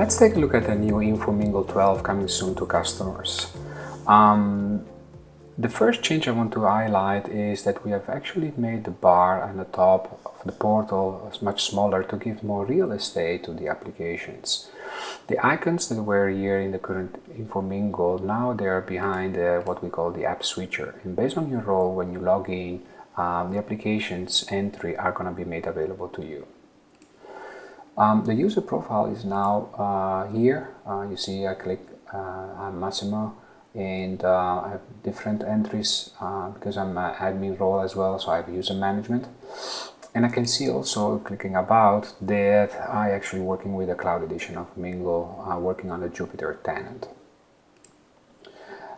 Let's take a look at the new Infor Mingle 12 coming soon to customers. The first change I want to highlight is that we have actually made the bar on the top of the portal much smaller to give more real estate to the applications. The icons that were here in the current Infor Mingle, now they are behind what we call the app switcher. And based on your role, when you log in, the applications entry are going to be made available to you. The user profile is now here. You see I click I'm Massimo, and I have different entries because I'm an admin role as well, so I have user management. And I can see also, clicking about, that I actually working with the cloud edition of Mingle, working on the Jupyter tenant.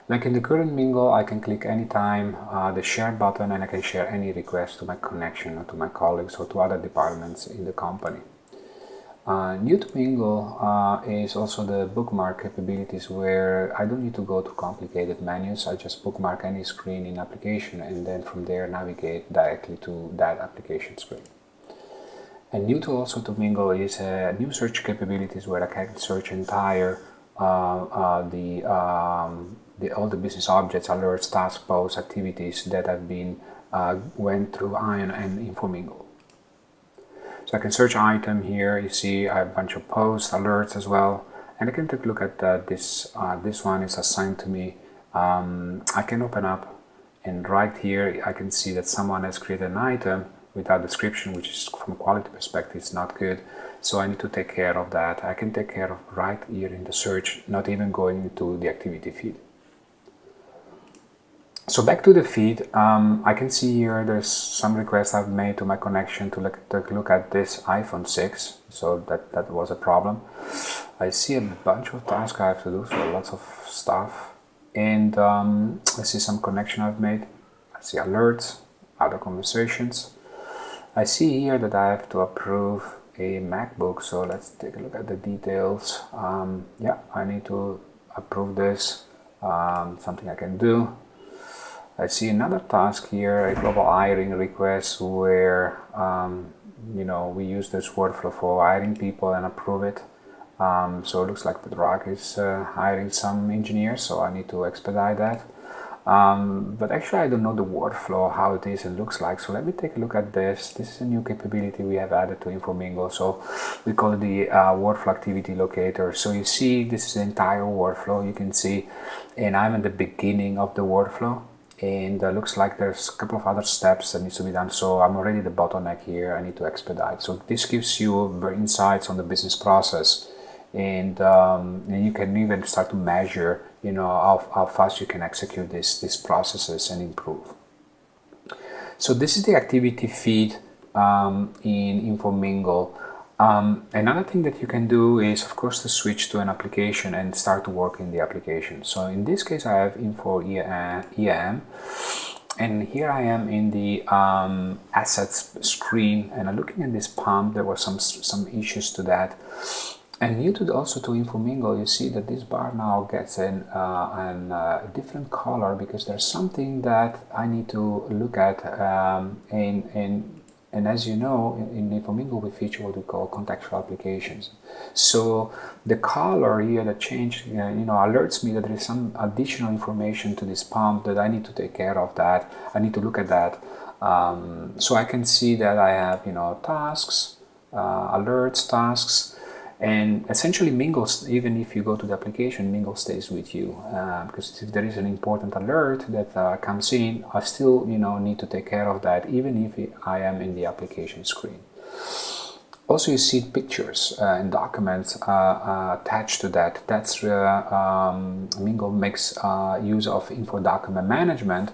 Like in the current Mingle, I can click anytime the share button, and I can share any request to my connection or to my colleagues or to other departments in the company. New to Mingle is also the bookmark capabilities, where I don't need to go to complicated menus. I just bookmark any screen in application and then from there navigate directly to that application screen. And new to also to Mingle is new search capabilities, where I can search entire all the business objects, alerts, tasks, posts, activities that have been went through Ion and Infor Mingle. So I can search item here. You see I have a bunch of posts, alerts as well, and I can take a look at this. This one is assigned to me. I can open up, and right here I can see that someone has created an item without description, which is, from a quality perspective, it's not good. So I need to take care of that. I can take care of right here in the search, not even going into the activity feed. So back to the feed, I can see here there's some requests I've made to my connection to take a look at this iPhone 6, so that was a problem. I see a bunch of tasks I have to do, so lots of stuff, and I see some connection I've made. I see alerts, other conversations. I see here that I have to approve a MacBook, so let's take a look at the details. Yeah, I need to approve this, something I can do. I see another task here, a global hiring request, where we use this workflow for hiring people and approve it. So it looks like the drug is hiring some engineers, so I need to expedite that. But actually I don't know the workflow, how it is and looks like. So let me take a look at this. This is a new capability we have added to Infor Mingle. So we call it the workflow activity locator. So you see this is the entire workflow, you can see, and I'm at the beginning of the workflow. And looks like there's a couple of other steps that needs to be done. So I'm already the bottleneck here. I need to expedite. So this gives you insights on the business process, and you can even start to measure, how fast you can execute these processes and improve. So this is the activity feed in Infor Mingle. Another thing that you can do is, of course, to switch to an application and start to work in the application. So in this case, I have Infor EM, and here I am in the assets screen, and I'm looking at this pump. There were some issues to that. And new to also to Infor Mingle, you see that this bar now gets a different color, because there's something that I need to look at, and as you know, in Infor Mingle we feature what we call contextual applications. So the color here that changed, alerts me that there is some additional information to this pump that I need to take care of that. I need to look at that. So I can see that I have, tasks, alerts, tasks, and essentially Mingle, even if you go to the application, Mingle stays with you, because if there is an important alert that comes in, I still need to take care of that, even if I am in the application screen. Also, you see pictures and documents attached to that. That's Mingle makes use of Infor document management,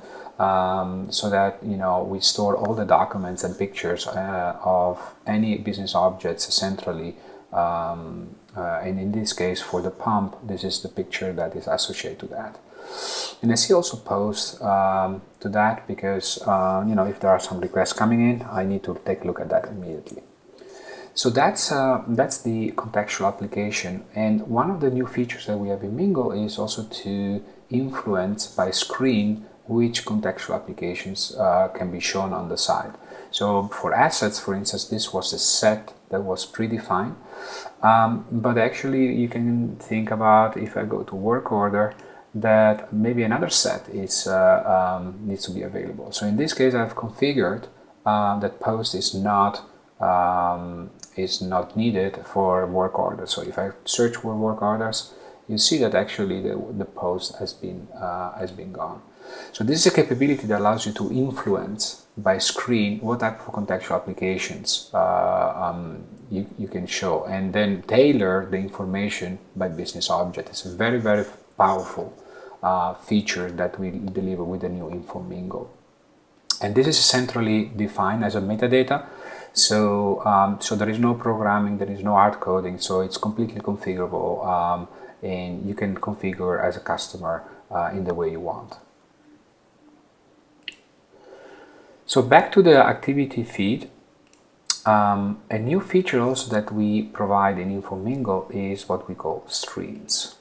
so that we store all the documents and pictures of any business objects centrally. And in this case, for the pump, this is the picture that is associated to that. And I see also posts to that, because if there are some requests coming in, I need to take a look at that immediately. So that's the contextual application. And one of the new features that we have in Mingle is also to influence by screen which contextual applications can be shown on the side. So for assets, for instance, this was a set that was predefined. But actually you can think about, if I go to work order, that maybe another set is needs to be available. So in this case I've configured that post is not needed for work orders. So if I search for work orders, you see that actually the post has been gone. So this is a capability that allows you to influence by screen what type of contextual applications you can show, and then tailor the information by business object. It's a very, very powerful feature that we deliver with the new Infor Mingle. And this is centrally defined as a metadata. So, so there is no programming, there is no hard coding, so it's completely configurable, and you can configure as a customer in the way you want. So back to the activity feed, a new feature also that we provide in Infor Mingle is what we call streams.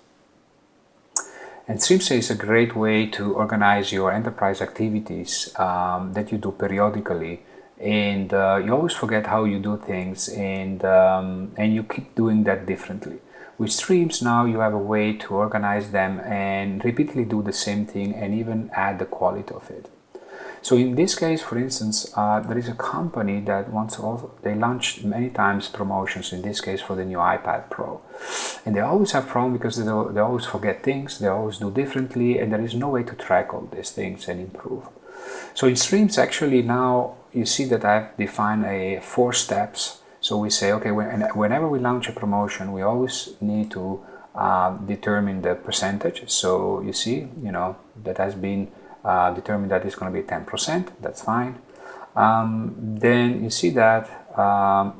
And streams is a great way to organize your enterprise activities that you do periodically, and you always forget how you do things, and you keep doing that differently. With streams now you have a way to organize them and repeatedly do the same thing and even add the quality of it. So in this case, for instance, there is a company that they launched many times promotions, in this case for the new iPad Pro. And they always have problems because they always forget things, they always do differently, and there is no way to track all these things and improve. So in streams, actually now you see that I've defined 4 steps. So we say, okay, whenever we launch a promotion, we always need to determine the percentage. So you see, that has been determine that it's going to be 10%, that's fine. Then you see that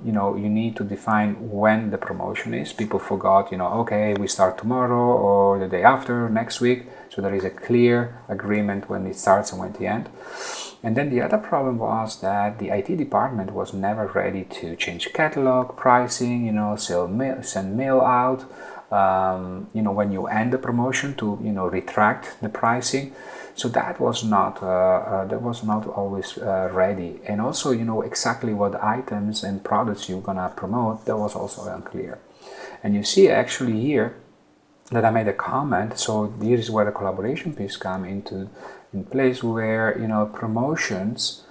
you need to define when the promotion is. People forgot, okay, we start tomorrow or the day after, next week. So there is a clear agreement when it starts and when it ends. And then the other problem was that the IT department was never ready to change catalog, pricing, send mail out, when you end the promotion to, retract the pricing. So that was not always ready, and also exactly what items and products you're gonna promote, that was also unclear. And you see actually here that I made a comment. So here is where the collaboration piece come in place, where promotions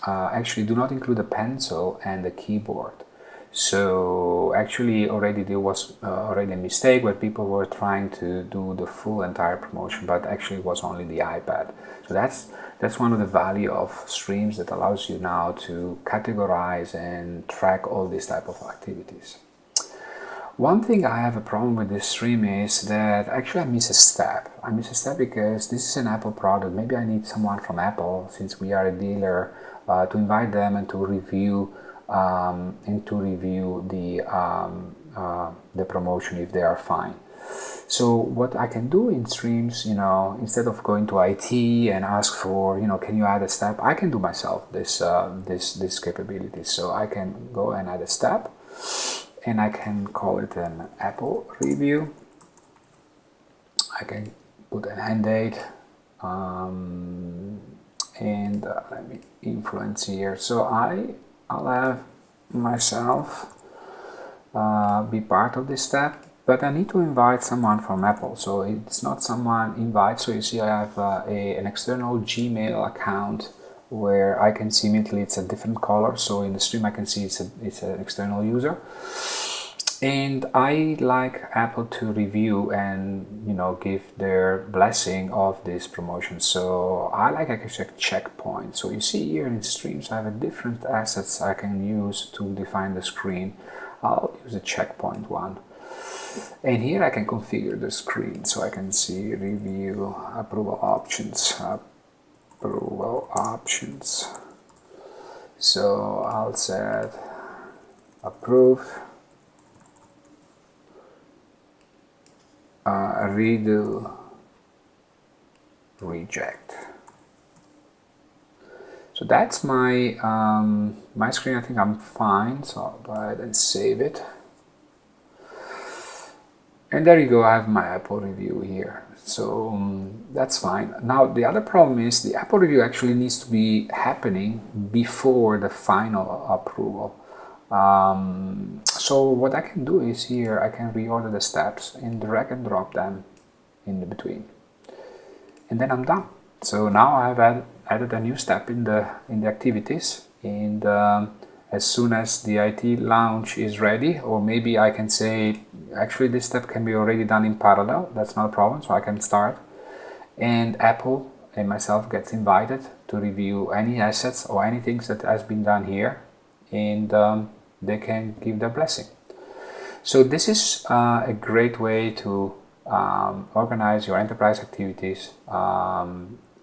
actually do not include a pencil and a keyboard. So actually already there was already a mistake where people were trying to do the full entire promotion, but actually it was only the iPad. So that's one of the value of streams that allows you now to categorize and track all these type of activities. One thing I have a problem with this stream is that actually I miss a step. I miss a step because this is an Apple product. Maybe I need someone from Apple, since we are a dealer, to invite them and to review the promotion if they are fine. So what I can do in streams, instead of going to IT and ask for, can you add a step, I can do myself this capability. So I can go and add a step, and I can call it an Apple review. I can put an end date, and let me influence here. So I'll have myself be part of this step, but I need to invite someone from Apple. So it's not someone invite. So you see I have an external Gmail account where I can see immediately it's a different color. So in the stream I can see it's an external user. And I like Apple to review and give their blessing of this promotion. So I like actually a checkpoint. So you see here in streams I have different assets I can use to define the screen. I'll use a checkpoint one. And here I can configure the screen, so I can see review, approval options. So I'll set approve, redo, reject. So that's my my screen. I think I'm fine, so I'll go ahead and save it. And there you go, I have my Apple review here. So that's fine. Now the other problem is the Apple review actually needs to be happening before the final approval. So what I can do is here I can reorder the steps and drag and drop them in the between, and then I'm done. So now I've added a new step in the activities, and as soon as the IT launch is ready, or maybe I can say actually this step can be already done in parallel, that's not a problem, so I can start, and Apple and myself gets invited to review any assets or anything that has been done here, and they can give their blessing. So this is a great way to organize your enterprise activities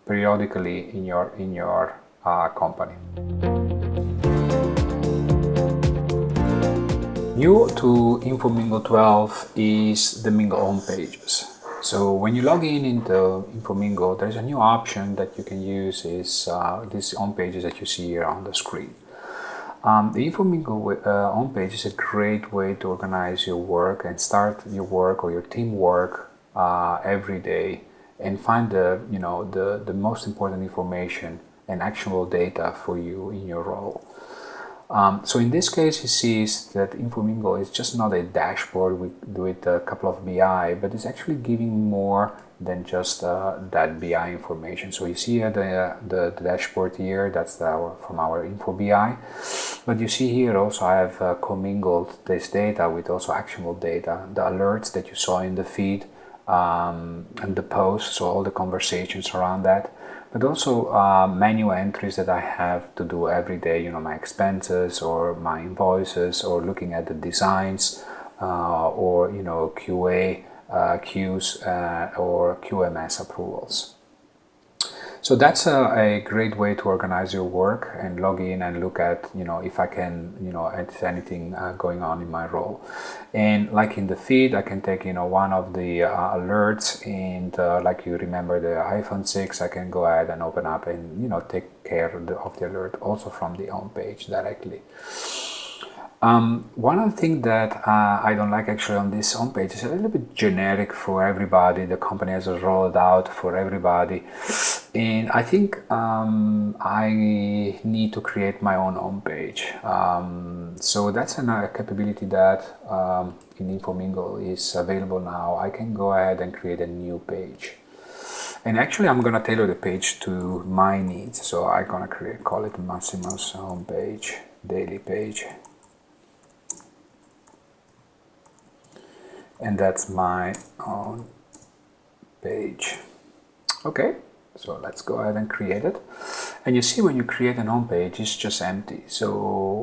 periodically in your company. New to Infor Mingle 12 is the Mingle home pages. So when you log in into Infor Mingle, there's a new option that you can use is these home pages that you see here on the screen. The Infor Mingle homepage is a great way to organize your work and start your work or your team work every day, and find the most important information and actionable data for you in your role. So in this case, you see that Infor Mingle is just not a dashboard with a couple of BI, but it's actually giving more than just that BI information. So you see here the dashboard here, that's from our Info BI. But you see here also I have commingled this data with also actionable data, the alerts that you saw in the feed, and the posts, so all the conversations around that. But also manual entries that I have to do every day, my expenses or my invoices, or looking at the designs, or QA queues or QMS approvals. So that's a great way to organize your work and log in and look at, if I can, if anything going on in my role. And like in the feed, I can take, one of the alerts, and like you remember the iPhone 6, I can go ahead and open up and, take care of the alert also from the home page directly. One of the things that I don't like actually on this homepage is a little bit generic for everybody. The company has rolled out for everybody, and I think I need to create my own homepage. So that's another capability that in Infor Mingle is available now. I can go ahead and create a new page. And actually I'm gonna tailor the page to my needs. So I'm gonna call it Massimo's homepage, daily page. And that's my own page. Okay, so let's go ahead and create it. And you see when you create an home page, it's just empty. So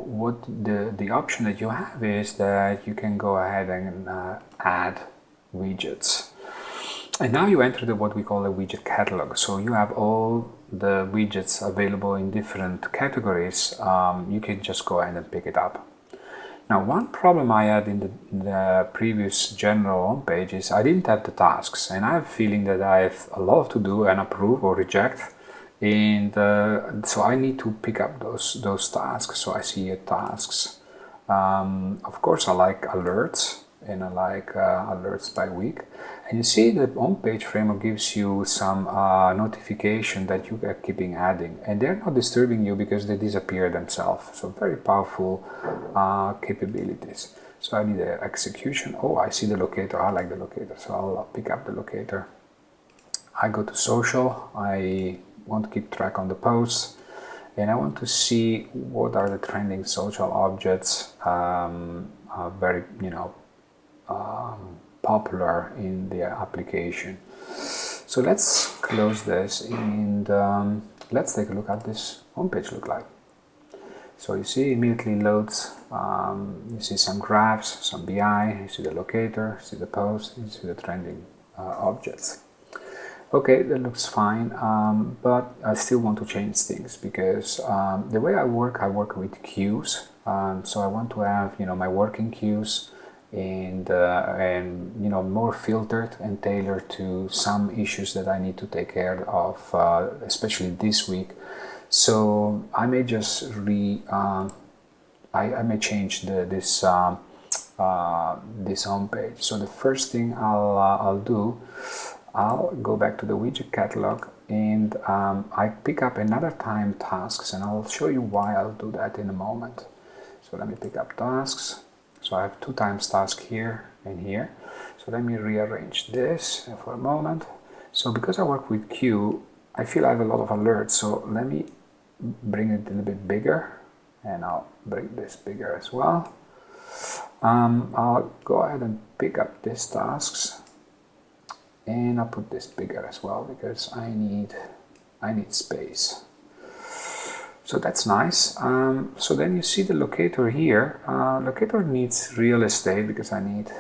what the option that you have is that you can go ahead and add widgets. And now you enter what we call a widget catalog. So you have all the widgets available in different categories. You can just go ahead and pick it up. Now, one problem I had in the previous general homepage is I didn't have the tasks, and I have a feeling that I have a lot to do and approve or reject, and so I need to pick up those tasks. So I see here tasks. Of course, I like alerts, and I like alerts by week. And you see the homepage framework gives you some notification that you are keeping adding, and they're not disturbing you because they disappear themselves. So very powerful capabilities. So I need the execution. Oh, I see the locator. I like the locator, so I'll pick up the locator. I go to social. I want to keep track on the posts, and I want to see what are the trending social objects, very popular in the application. So let's close this, and let's take a look at this homepage look like. So you see immediately loads, you see some graphs, some BI, you see the locator, you see the post, you see the trending objects. Okay, that looks fine, but I still want to change things because the way I work with queues. So I want to have my working queues, and more filtered and tailored to some issues that I need to take care of, especially this week. So I may just I may change this home page. So the first thing I'll do, I'll go back to the widget catalog, and I pick up another time tasks, and I'll show you why I'll do that in a moment. So let me pick up tasks. So I have 2 times task here and here. So let me rearrange this for a moment. So because I work with queue, I feel I have a lot of alerts. So let me bring it a little bit bigger, and I'll bring this bigger as well. I'll go ahead and pick up these tasks, and I'll put this bigger as well because I need space. So that's nice. So then you see the locator here. Locator needs real estate because I need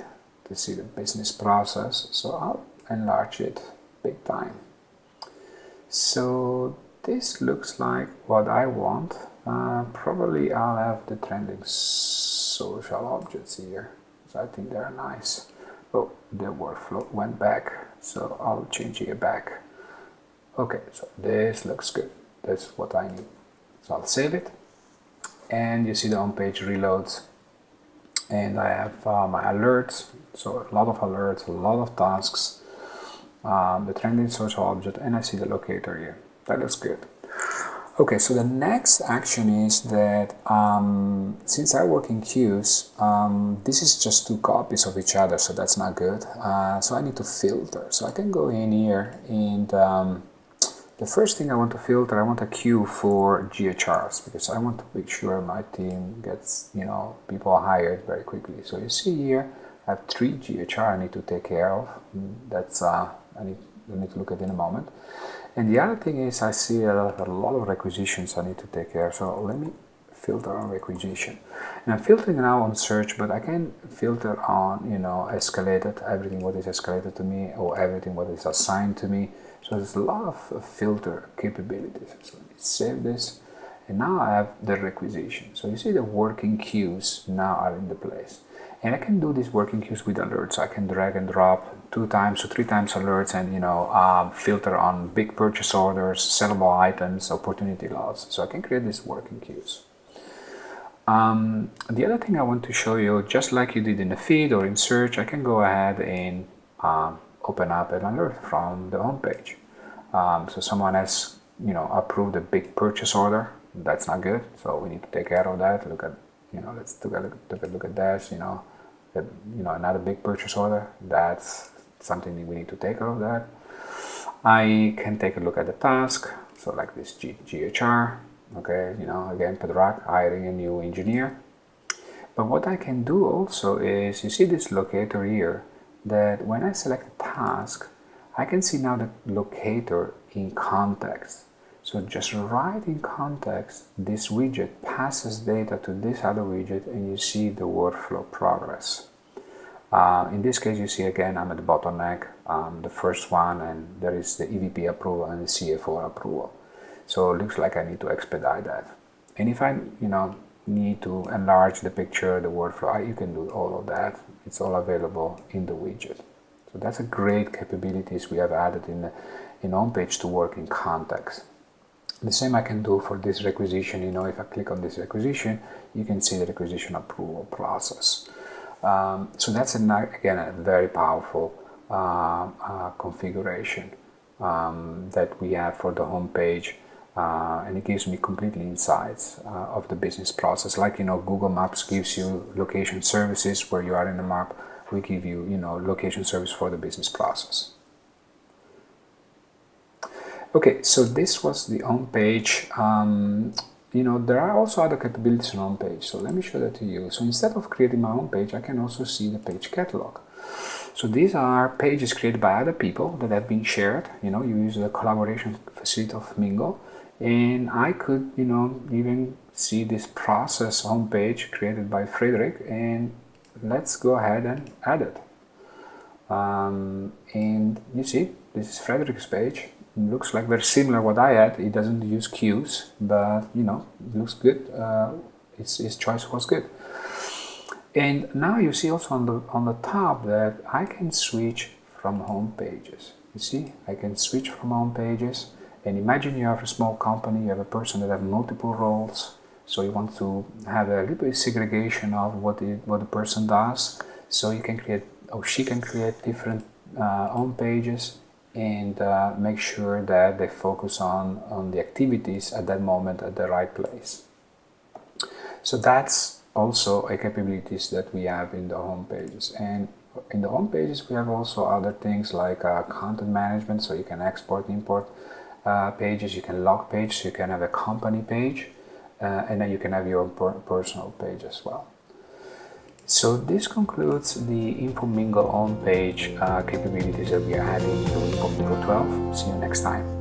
to see the business process. So I'll enlarge it big time. So this looks like what I want. Probably I'll have the trending social objects here. So I think they're nice. Oh, the workflow went back. So I'll change it back. Okay, so this looks good. That's what I need. So I'll save it, and you see the home page reloads, and I have my alerts. So a lot of alerts, a lot of tasks, the trending social object, and I see the locator here. That looks good. Okay, so the next action is that since I work in queues, this is just 2 copies of each other, so that's not good. So I need to filter. So I can go in here, and the first thing I want to filter, I want a queue for GHRs because I want to make sure my team gets, people hired very quickly. So you see here, I have 3 GHR I need to take care of. That's I need to look at in a moment. And the other thing is I see a lot of requisitions I need to take care of. So let me filter on requisition. And I'm filtering now on search, but I can filter on, escalated, everything what is escalated to me, or everything what is assigned to me. So there's a lot of filter capabilities. So let me save this, and now I have the requisition. So you see the working queues now are in the place. And I can do these working queues with alerts. So I can drag and drop 2 times or 3 times alerts, and filter on big purchase orders, sellable items, opportunity loss. So I can create these working queues. The other thing I want to show you, just like you did in the feed or in search, I can go ahead and open up an alert from the home page. So someone has, approved a big purchase order. That's not good. So we need to take care of that. Look at, let's take a look at this. Another big purchase order. That's something we need to take care of that. I can take a look at the task. So like this GHR. Okay, again, Pedrak, hiring a new engineer. But what I can do also is, you see this locator here, that when I select a task, I can see now the locator in context. So just right in context, this widget passes data to this other widget, and you see the workflow progress. In this case, you see again, I'm at the bottleneck, the first one, and there is the EVP approval and the CFO approval. So it looks like I need to expedite that. And if I, need to enlarge the picture, the workflow, you can do all of that. It's all available in the widget. So that's a great capabilities we have added in homepage to work in context. The same I can do for this requisition. If I click on this requisition, you can see the requisition approval process. So that's again a very powerful configuration that we have for the homepage. And it gives me completely insights of the business process. Like, Google Maps gives you location services where you are in the map. We give you, location service for the business process. Okay, so this was the home page. There are also other capabilities on home page. So let me show that to you. So instead of creating my home page, I can also see the page catalog. So these are pages created by other people that have been shared. You use the collaboration facility of Ming.le. And I could, even see this process homepage created by Frederick, and let's go ahead and add it. And you see, this is Frederick's page. It looks like very similar what I had. It doesn't use queues, but it looks good. His choice was good. And now you see also on the top that I can switch from home pages. You see, I can switch from home pages. And imagine you have a small company, you have a person that has multiple roles, so you want to have a little bit of segregation of what the person does. So you can create, or she can create different home pages and make sure that they focus on the activities at that moment at the right place. So that's also a capabilities that we have in the home pages. And in the home pages we have also other things like content management, so you can export and import pages, you can log page, so you can have a company page, and then you can have your personal page as well. So this concludes the Infor Mingle on page capabilities that we are adding to Infor Mingle 12. See you next time.